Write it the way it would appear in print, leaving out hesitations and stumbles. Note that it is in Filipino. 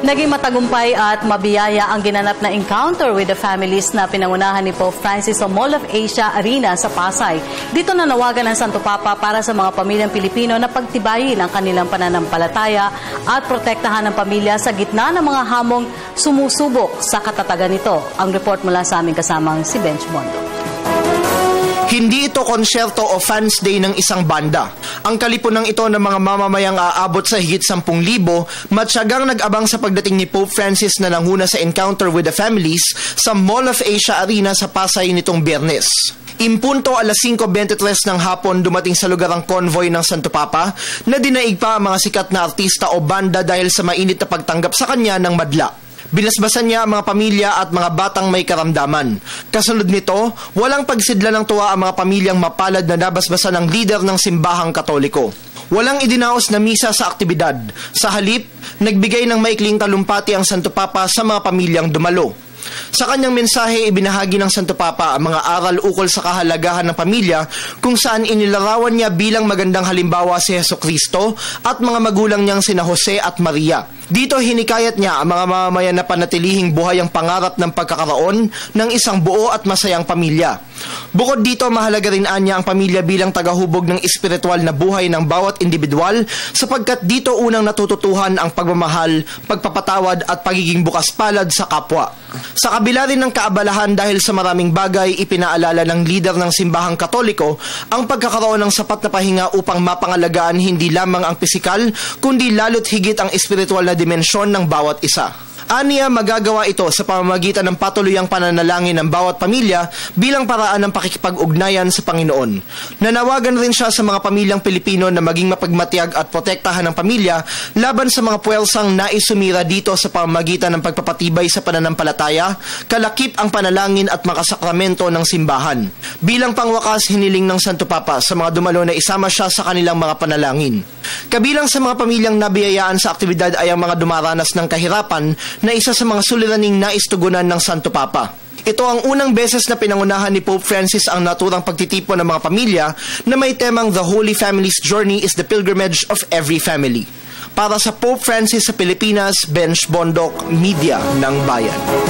Naging matagumpay at mabiyaya ang ginanap na encounter with the families na pinangunahan ni Pope Francis sa Mall of Asia Arena sa Pasay. Dito nanawagan ng Santo Papa para sa mga pamilyang Pilipino na pagtibayin ang kanilang pananampalataya at protektahan ang pamilya sa gitna ng mga hamong sumusubok sa katatagan nito. Ang report mula sa aming kasamang si Benj Bondo. Hindi ito konsyerto o fans day ng isang banda. Ang kalipunan ito ng mga mamamayang aabot sa higit 10,000, matyagang nag-abang sa pagdating ni Pope Francis na nanguna sa encounter with the families sa Mall of Asia Arena sa Pasay nitong Biyernes. Impunto alas 5:23 ng hapon dumating sa lugar ang convoy ng Santo Papa na dinaig pa ang mga sikat na artista o banda dahil sa mainit na pagtanggap sa kanya ng madla. Binasbasan niya ang mga pamilya at mga batang may karamdaman. Kasunod nito, walang pagsidla ng tuwa ang mga pamilyang mapalad na nabasbasan ng lider ng simbahang Katoliko. Walang idinaos na misa sa aktibidad. Sa halip, nagbigay ng maikling talumpati ang Santo Papa sa mga pamilyang dumalo. Sa kanyang mensahe, ibinahagi ng Santo Papa ang mga aral ukol sa kahalagahan ng pamilya kung saan inilarawan niya bilang magandang halimbawa si Jesucristo at mga magulang niyang sina Jose at Maria. Dito hinikayat niya ang mga mamamayan na panatilihing buhay ang pangarap ng pagkakaroon ng isang buo at masayang pamilya. Bukod dito, mahalaga rin niya ang pamilya bilang tagahubog ng espiritual na buhay ng bawat individual sapagkat dito unang natututuhan ang pagmamahal, pagpapatawad at pagiging bukas palad sa kapwa. Sa kabila rin ng kaabalahan dahil sa maraming bagay, ipinaalala ng lider ng simbahang Katoliko ang pagkakaroon ng sapat na pahinga upang mapangalagaan hindi lamang ang pisikal, kundi lalo't higit ang espiritual na dimensyon ng bawat isa. Aniya, magagawa ito sa pamamagitan ng patuluyang pananalangin ng bawat pamilya bilang paraan ng pakikipag-ugnayan sa Panginoon. Nanawagan rin siya sa mga pamilyang Pilipino na maging mapagmatiyag at protektahan ng pamilya laban sa mga puwersang naisumira dito sa pamamagitan ng pagpapatibay sa pananampalataya, kalakip ang panalangin at makasakramento ng simbahan. Bilang pangwakas, hiniling ng Santo Papa sa mga dumalo na isama siya sa kanilang mga panalangin. Kabilang sa mga pamilyang nabiyayaan sa aktibidad ay ang mga dumaranas ng kahirapan na isa sa mga suliraning naistugunan ng Santo Papa. Ito ang unang beses na pinangunahan ni Pope Francis ang naturang pagtitipon ng mga pamilya na may temang The Holy Family's Journey is the Pilgrimage of Every Family. Para sa Pope Francis sa Pilipinas, Benj Bondok, Media ng Bayan.